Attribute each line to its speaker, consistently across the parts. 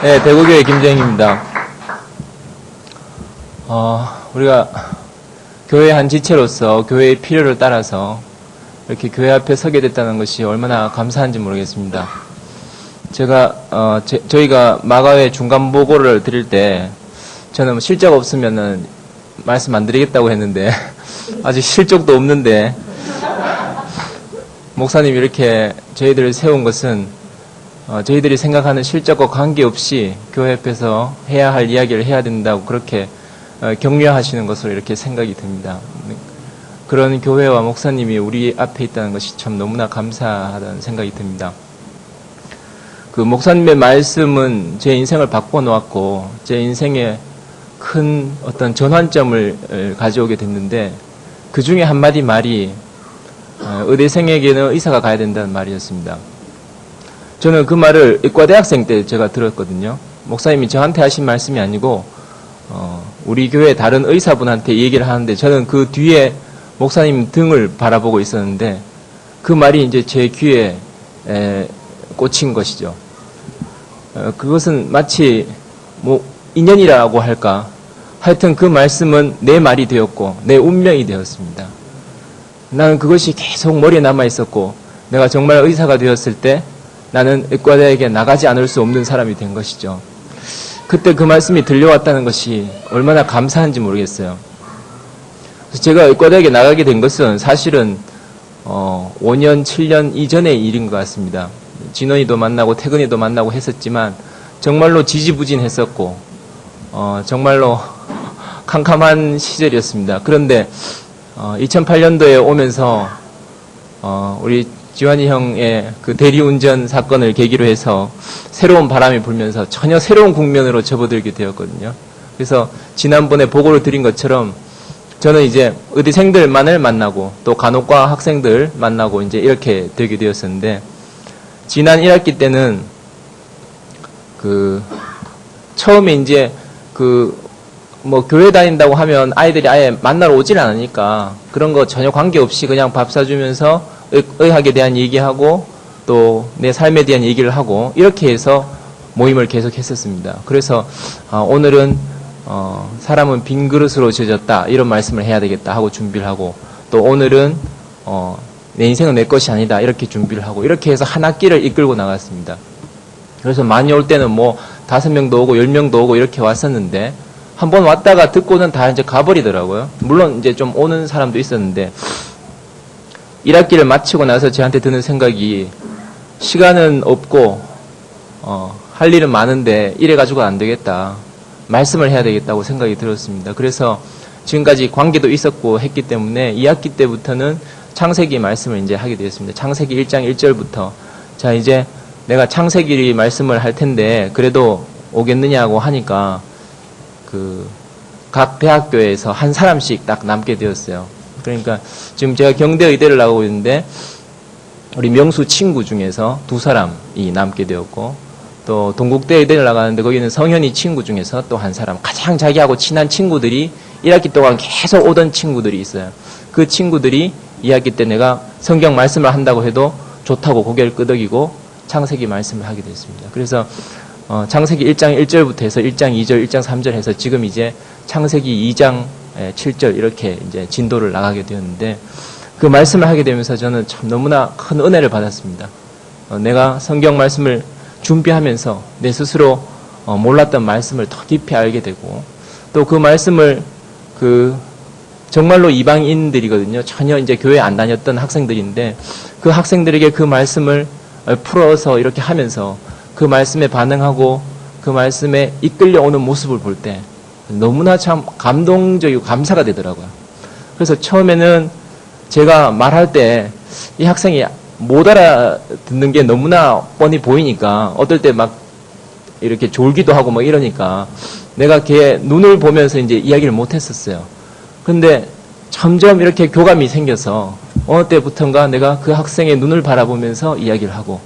Speaker 1: 네, 대구교회 김재영입니다. 우리가 교회 한 지체로서 교회의 필요를 따라서 이렇게 교회 앞에 서게 됐다는 것이 얼마나 감사한지 모르겠습니다. 저희가 마가회 중간 보고를 드릴 때 저는 실적 없으면은 말씀 안 드리겠다고 했는데 아직 실적도 없는데 목사님이 이렇게 저희들을 세운 것은 저희들이 생각하는 실적과 관계없이 교회 앞에서 해야 할 이야기를 해야 된다고 그렇게 격려하시는 것으로 이렇게 생각이 듭니다. 그런 교회와 목사님이 우리 앞에 있다는 것이 참 너무나 감사하다는 생각이 듭니다. 그 목사님의 말씀은 제 인생을 바꿔놓았고 제 인생에 큰 어떤 전환점을 가져오게 됐는데 그 중에 한마디 말이 의대생에게는 의사가 가야 된다는 말이었습니다. 저는 그 말을 의과대학생 때 제가 들었거든요. 목사님이 저한테 하신 말씀이 아니고 우리 교회 다른 의사분한테 얘기를 하는데 저는 그 뒤에 목사님 등을 바라보고 있었는데 그 말이 이제 제 귀에 꽂힌 것이죠. 그것은 마치 인연이라고 할까. 하여튼 그 말씀은 내 말이 되었고 내 운명이 되었습니다. 나는 그것이 계속 머리에 남아 있었고 내가 정말 의사가 되었을 때 나는 의과대학에 나가지 않을 수 없는 사람이 된 것이죠. 그때 그 말씀이 들려왔다는 것이 얼마나 감사한지 모르겠어요. 그래서 제가 의과대학에 나가게 된 것은 사실은 5년, 7년 이전의 일인 것 같습니다. 진원이도 만나고 태근이도 만나고 했었지만 정말로 지지부진했었고 정말로 캄캄한 시절이었습니다. 그런데 2008년도에 오면서 우리 지환이 형의 그 대리운전 사건을 계기로 해서 새로운 바람이 불면서 전혀 새로운 국면으로 접어들게 되었거든요. 그래서 지난번에 보고를 드린 것처럼 저는 이제 의대생들만을 만나고 또 간호과 학생들 만나고 이제 이렇게 되게 되었었는데 지난 1학기 때는 처음에 이제 교회 다닌다고 하면 아이들이 아예 만나러 오질 않으니까 그런 거 전혀 관계없이 그냥 밥 사주면서 의학에 대한 얘기하고 또 내 삶에 대한 얘기를 하고 이렇게 해서 모임을 계속 했었습니다. 그래서 오늘은 사람은 빈 그릇으로 젖었다 이런 말씀을 해야 되겠다 하고 준비를 하고 또 오늘은 내 인생은 내 것이 아니다 이렇게 준비를 하고 이렇게 해서 한 학기를 이끌고 나갔습니다. 그래서 많이 올 때는 5명도 오고 10명도 오고 이렇게 왔었는데 한 번 왔다가 듣고는 다 이제 가버리더라고요. 물론 이제 좀 오는 사람도 있었는데 1학기를 마치고 나서 저한테 드는 생각이 시간은 없고 할 일은 많은데 이래가지고 안 되겠다. 말씀을 해야 되겠다고 생각이 들었습니다. 그래서 지금까지 관계도 있었고 했기 때문에 2학기 때부터는 창세기 말씀을 이제 하게 되었습니다. 창세기 1장 1절부터 자 이제 내가 창세기 말씀을 할 텐데 그래도 오겠느냐고 하니까 각 대학교에서 한 사람씩 딱 남게 되었어요. 그러니까 지금 제가 경대의대를 나가고 있는데 우리 명수 친구 중에서 2사람이 남게 되었고 또 동국대의대를 나가는데 거기는 성현이 친구 중에서 또 한 사람 가장 자기하고 친한 친구들이 1학기 동안 계속 오던 친구들이 있어요. 그 친구들이 2학기 때 내가 성경 말씀을 한다고 해도 좋다고 고개를 끄덕이고 창세기 말씀을 하게 됐습니다. 그래서 창세기 1장 1절부터 해서 1장 2절, 1장 3절 해서 지금 이제 창세기 2장 7절 이렇게 이제 진도를 나가게 되었는데 그 말씀을 하게 되면서 저는 참 너무나 큰 은혜를 받았습니다. 내가 성경 말씀을 준비하면서 내 스스로 몰랐던 말씀을 더 깊이 알게 되고 또 그 말씀을 정말로 이방인들이거든요. 전혀 이제 교회 안 다녔던 학생들인데 그 학생들에게 그 말씀을 풀어서 이렇게 하면서 그 말씀에 반응하고 그 말씀에 이끌려오는 모습을 볼 때 너무나 참 감동적이고 감사가 되더라고요. 그래서 처음에는 제가 말할 때 이 학생이 못 알아듣는 게 너무나 뻔히 보이니까 어떨 때 막 이렇게 졸기도 하고 막 이러니까 내가 걔 눈을 보면서 이제 이야기를 못 했었어요. 그런데 점점 이렇게 교감이 생겨서 어느 때부턴가 내가 그 학생의 눈을 바라보면서 이야기를 하고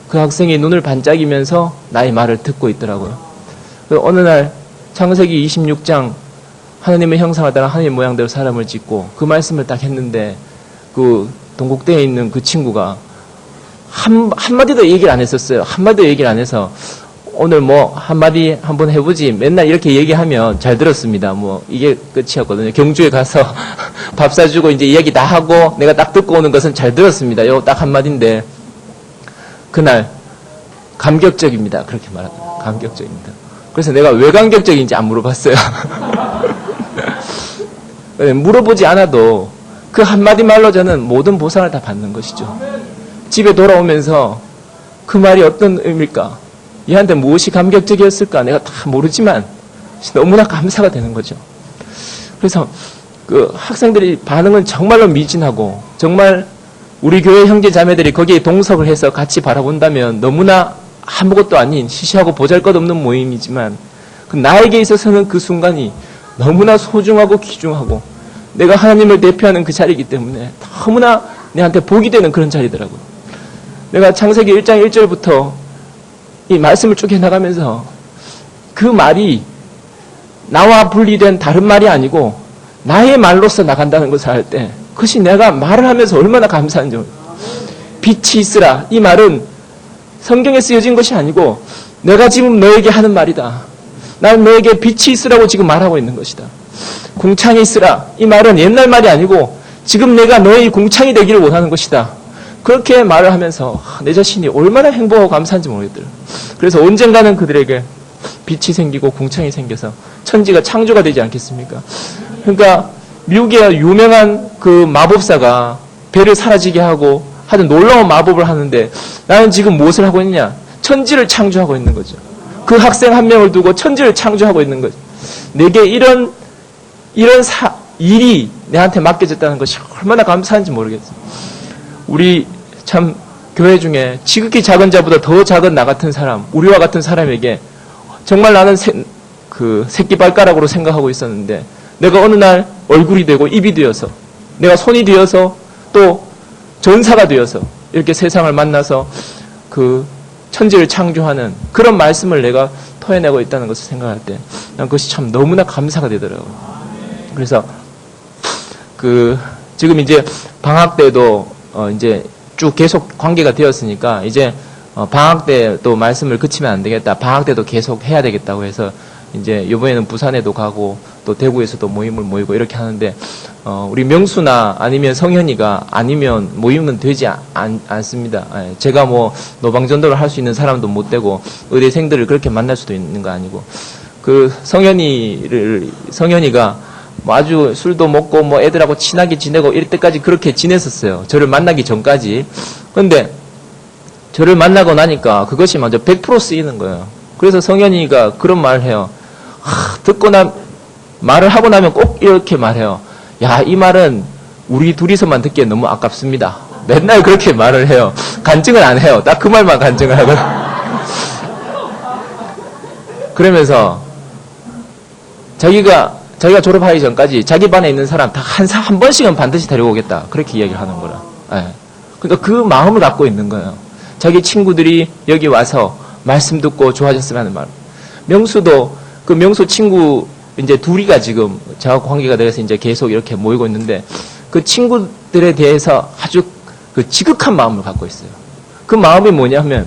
Speaker 1: 그 학생이 눈을 반짝이면서 나의 말을 듣고 있더라고요. 어느 날 창세기 26장 하나님의 형상을 따라 하나님의 모양대로 사람을 짓고 그 말씀을 딱 했는데 그 동국대에 있는 그 친구가 한마디도 얘기를 안 했었어요. 한마디도 얘기를 안 해서 오늘 뭐 한마디 한번 해보지 맨날 이렇게 얘기하면 잘 들었습니다. 뭐 이게 끝이었거든요. 경주에 가서 밥 사주고 이제 이야기 다 하고 내가 딱 듣고 오는 것은 잘 들었습니다. 요 딱 한마디인데 그날 감격적입니다. 그렇게 말합니다. 감격적입니다. 그래서 내가 왜 감격적인지 안 물어봤어요. 물어보지 않아도 그 한마디 말로 저는 모든 보상을 다 받는 것이죠. 집에 돌아오면서 그 말이 어떤 의미일까? 얘한테 무엇이 감격적이었을까? 내가 다 모르지만 너무나 감사가 되는 거죠. 그래서 그 학생들이 반응은 정말로 미진하고 정말 우리 교회 형제 자매들이 거기에 동석을 해서 같이 바라본다면 너무나 아무것도 아닌 시시하고 보잘것없는 모임이지만 그 나에게 있어서는 그 순간이 너무나 소중하고 귀중하고 내가 하나님을 대표하는 그 자리이기 때문에 너무나 내한테 복이 되는 그런 자리더라고요. 내가 창세기 1장 1절부터 이 말씀을 쭉 해나가면서 그 말이 나와 분리된 다른 말이 아니고 나의 말로서 나간다는 것을 알 때 그것이 내가 말을 하면서 얼마나 감사한지. 빛이 있으라. 이 말은 성경에 쓰여진 것이 아니고 내가 지금 너에게 하는 말이다. 나는 너에게 빛이 있으라고 지금 말하고 있는 것이다. 궁창이 있으라. 이 말은 옛날 말이 아니고 지금 내가 너의 궁창이 되기를 원하는 것이다. 그렇게 말을 하면서 내 자신이 얼마나 행복하고 감사한지 모르겠더라. 그래서 언젠가는 그들에게 빛이 생기고 궁창이 생겨서 천지가 창조가 되지 않겠습니까? 그러니까 미국의 유명한 그 마법사가 배를 사라지게 하고 하여튼 놀라운 마법을 하는데 나는 지금 무엇을 하고 있냐? 천지를 창조하고 있는 거죠. 그 학생 한 명을 두고 천지를 창조하고 있는 거죠. 내게 이런 일이 내한테 맡겨졌다는 것이 얼마나 감사한지 모르겠어요. 우리 참 교회 중에 지극히 작은 자보다 더 작은 나 같은 사람, 우리와 같은 사람에게 정말 나는 새끼발가락으로 생각하고 있었는데 내가 어느 날 얼굴이 되고 입이 되어서 내가 손이 되어서 또 전사가 되어서 이렇게 세상을 만나서 그 천지를 창조하는 그런 말씀을 내가 토해내고 있다는 것을 생각할 때 난 그것이 참 너무나 감사가 되더라고요. 그래서 지금 이제 방학 때도 이제 쭉 계속 관계가 되었으니까 이제 방학 때 또 말씀을 그치면 안 되겠다. 방학 때도 계속 해야 되겠다고 해서 이제 이번에는 부산에도 가고 또 대구에서도 모임을 모이고 이렇게 하는데 우리 명수나 아니면 성현이가 아니면 모임은 되지 않습니다. 제가 뭐 노방전도를 할 수 있는 사람도 못 되고 의대생들을 그렇게 만날 수도 있는 거 아니고 그 성현이가 뭐 아주 술도 먹고 뭐 애들하고 친하게 지내고 이럴 때까지 그렇게 지냈었어요. 저를 만나기 전까지. 그런데 저를 만나고 나니까 그것이 먼저 100% 쓰이는 거예요. 그래서 성현이가 그런 말을 해요. 말을 하고 나면 꼭 이렇게 말해요. 야, 이 말은 우리 둘이서만 듣기에 너무 아깝습니다. 맨날 그렇게 말을 해요. 간증을 안 해요. 딱 그 말만 간증을 하거든요. 그러면서 자기가 졸업하기 전까지 자기 반에 있는 사람 다 한 번씩은 반드시 데려오겠다. 그렇게 이야기를 하는 거라. 그러니까 그 마음을 갖고 있는 거예요. 자기 친구들이 여기 와서 말씀 듣고 좋아졌으면 하는 마음. 명수도 그 명수 친구 이제 둘이가 지금 저하고 관계가 돼서 이제 계속 이렇게 모이고 있는데 그 친구들에 대해서 아주 그 지극한 마음을 갖고 있어요. 그 마음이 뭐냐면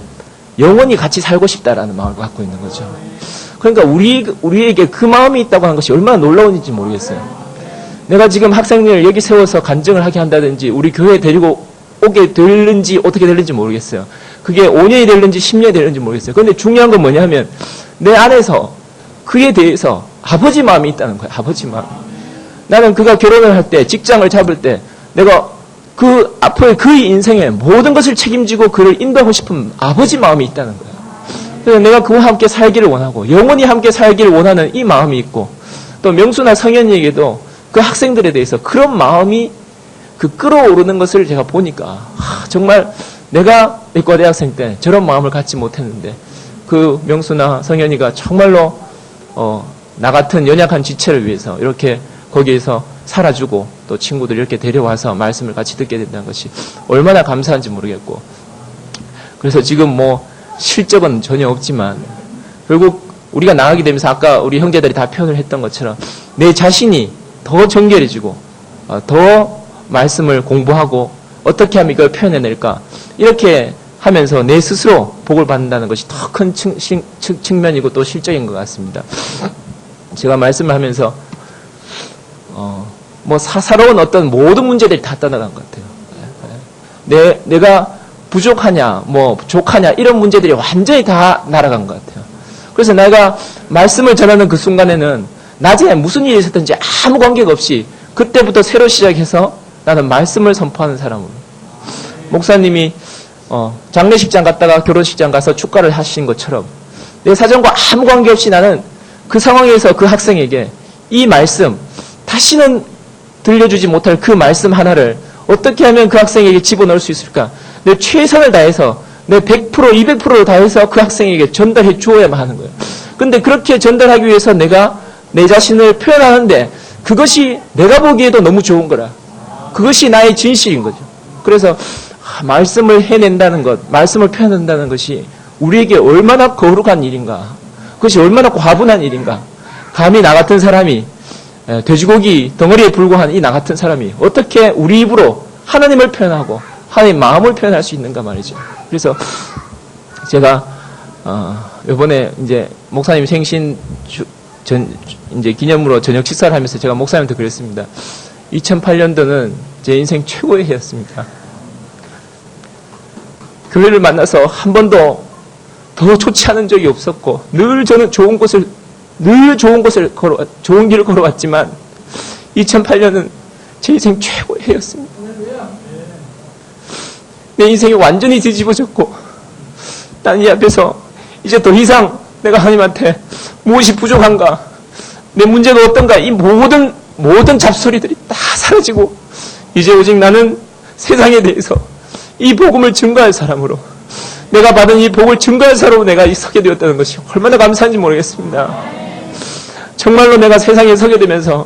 Speaker 1: 영원히 같이 살고 싶다라는 마음을 갖고 있는 거죠. 그러니까 우리에게 그 마음이 있다고 하는 것이 얼마나 놀라운지 모르겠어요. 내가 지금 학생들을 여기 세워서 간증을 하게 한다든지 우리 교회에 데리고 오게 될는지 어떻게 될는지 모르겠어요. 그게 5년이 될는지 10년이 될는지 모르겠어요. 그런데 중요한 건 뭐냐면 내 안에서 그에 대해서 아버지 마음이 있다는 거예요. 아버지 마음. 나는 그가 결혼을 할 때, 직장을 잡을 때 내가 그 앞으로의 그의 인생에 모든 것을 책임지고 그를 인도하고 싶은 아버지 마음이 있다는 거예요. 그래서 내가 그와 함께 살기를 원하고 영원히 함께 살기를 원하는 이 마음이 있고 또 명수나 성현이에게도 그 학생들에 대해서 그런 마음이 끌어오르는 것을 제가 보니까 정말 내가 의과 대학생 때 저런 마음을 갖지 못했는데 그 명수나 성현이가 정말로 나 같은 연약한 지체를 위해서 이렇게 거기에서 살아주고 또 친구들 이렇게 데려와서 말씀을 같이 듣게 된다는 것이 얼마나 감사한지 모르겠고 그래서 지금 뭐 실적은 전혀 없지만 결국 우리가 나가게 되면서 아까 우리 형제들이 다 표현을 했던 것처럼 내 자신이 더 정결해지고 더 말씀을 공부하고 어떻게 하면 이걸 표현해낼까 이렇게 하면서 내 스스로 복을 받는다는 것이 더 큰 측면이고 또 실적인 것 같습니다. 제가 말씀을 하면서 뭐 사사로운 어떤 모든 문제들이 다 떠나간 것 같아요. 내가 부족하냐, 뭐 족하냐 이런 문제들이 완전히 다 날아간 것 같아요. 그래서 내가 말씀을 전하는 그 순간에는 낮에 무슨 일이 있었든지 아무 관계가 없이 그때부터 새로 시작해서 나는 말씀을 선포하는 사람으로. 목사님이 장례식장 갔다가 결혼식장 가서 축가를 하신 것처럼 내 사정과 아무 관계없이 나는 그 상황에서 그 학생에게 이 말씀, 다시는 들려주지 못할 그 말씀 하나를 어떻게 하면 그 학생에게 집어넣을 수 있을까? 내 최선을 다해서 내 100%, 200%를 다해서 그 학생에게 전달해 주어야만 하는 거예요. 근데 그렇게 전달하기 위해서 내가 내 자신을 표현하는데 그것이 내가 보기에도 너무 좋은 거라. 그것이 나의 진실인 거죠. 그래서 말씀을 해낸다는 것, 말씀을 표현한다는 것이 우리에게 얼마나 거룩한 일인가. 그것이 얼마나 과분한 일인가. 감히 나 같은 사람이 돼지고기 덩어리에 불과한 이 나 같은 사람이 어떻게 우리 입으로 하나님을 표현하고 하나님 마음을 표현할 수 있는가 말이죠. 그래서 제가 이번에 이제 목사님 생신 이제 기념으로 저녁 식사를 하면서 제가 목사님한테 그랬습니다. 2008년도는 제 인생 최고의 해였습니다. 교회를 만나서 한 번도 더 좋지 않은 적이 없었고 늘 저는 좋은 길을 걸어왔지만 2008년은 제 인생 최고의 해였습니다. 내 인생이 완전히 뒤집어졌고 나는 이 앞에서 이제 더 이상 내가 하나님한테 무엇이 부족한가, 내 문제가 어떤가, 이 모든 잡소리들이 다 사라지고 이제 오직 나는 세상에 대해서 이 복음을 증거할 사람으로, 내가 받은 이 복을 증거할 사람으로 내가 서게 되었다는 것이 얼마나 감사한지 모르겠습니다. 정말로 내가 세상에 서게 되면서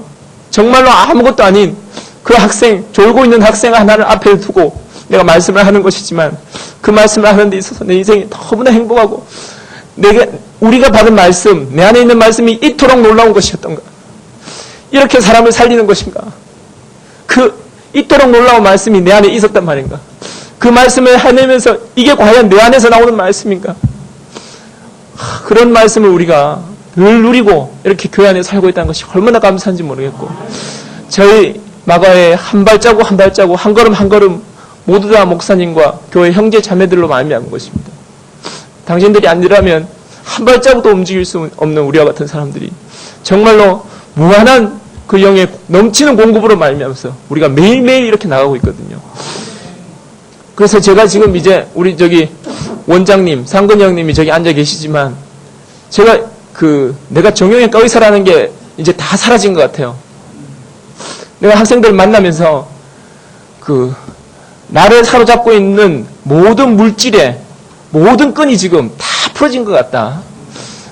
Speaker 1: 정말로 아무것도 아닌 그 학생, 졸고 있는 학생 하나를 앞에 두고 내가 말씀을 하는 것이지만 그 말씀을 하는 데 있어서 내 인생이 너무나 행복하고 우리가 받은 말씀, 내 안에 있는 말씀이 이토록 놀라운 것이었던가, 이렇게 사람을 살리는 것인가, 이토록 놀라운 말씀이 내 안에 있었단 말인가, 그 말씀을 해내면서 이게 과연 내 안에서 나오는 말씀인가, 그런 말씀을 우리가 늘 누리고 이렇게 교회 안에 살고 있다는 것이 얼마나 감사한지 모르겠고, 저희 마가의 한 발자국 한 발자국, 한 걸음 한 걸음 모두 다 목사님과 교회 형제 자매들로 말미암은 것입니다. 당신들이 아니라면 한 발자국도 움직일 수 없는 우리와 같은 사람들이 정말로 무한한 그 영의 넘치는 공급으로 말미암아서 우리가 매일매일 이렇게 나가고 있거든요. 그래서 제가 지금 이제 우리 저기 원장님, 상근이 형님이 저기 앉아 계시지만 제가 내가 정형외과 의사라는 게 이제 다 사라진 것 같아요. 내가 학생들 만나면서 나를 사로잡고 있는 모든 물질의 모든 끈이 지금 다 풀어진 것 같다.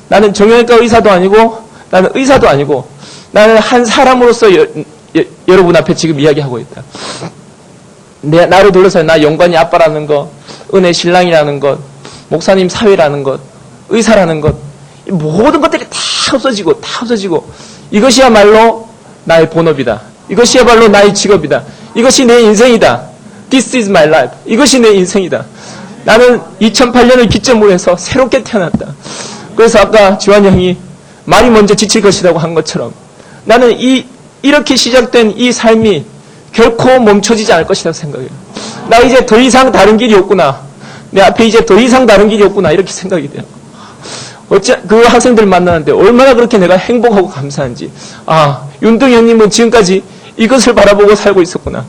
Speaker 1: 나는 정형외과 의사도 아니고 나는 의사도 아니고 나는 한 사람으로서 여러분 앞에 지금 이야기하고 있다. 나를 둘러싸여 나 영관이 아빠라는 것, 은혜 신랑이라는 것, 목사님 사회라는 것, 의사라는 것, 모든 것들이 다 없어지고 이것이야말로 나의 본업이다. 이것이야말로 나의 직업이다. 이것이 내 인생이다. This is my life. 이것이 내 인생이다. 나는 2008년을 기점으로 해서 새롭게 태어났다. 그래서 아까 지환이 형이 말이 먼저 지칠 것이라고 한 것처럼 나는 이렇게 시작된 이 삶이 결코 멈춰지지 않을 것이라고 생각해요. 나 이제 더 이상 다른 길이 없구나. 내 앞에 이제 더 이상 다른 길이 없구나. 이렇게 생각이 돼요. 그 학생들 만나는데 얼마나 그렇게 내가 행복하고 감사한지. 윤등 형님은 지금까지 이것을 바라보고 살고 있었구나.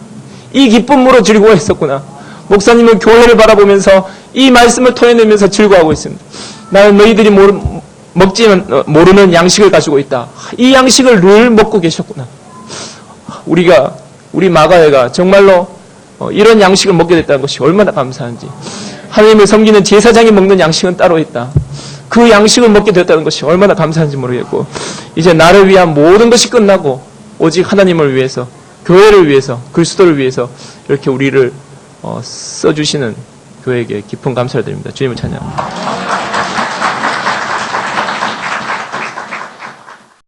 Speaker 1: 이 기쁨으로 즐거워했었구나. 목사님은 교회를 바라보면서 이 말씀을 토해내면서 즐거워하고 있습니다. 나는 너희들이 먹지만 모르는 양식을 가지고 있다. 이 양식을 늘 먹고 계셨구나. 우리 마가회가 정말로 이런 양식을 먹게 됐다는 것이 얼마나 감사한지. 하나님을 섬기는 제사장이 먹는 양식은 따로 있다. 그 양식을 먹게 됐다는 것이 얼마나 감사한지 모르겠고, 이제 나를 위한 모든 것이 끝나고 오직 하나님을 위해서, 교회를 위해서, 그리스도를 위해서 이렇게 우리를 써주시는 교회에게 깊은 감사를 드립니다. 주님을 찬양합니다.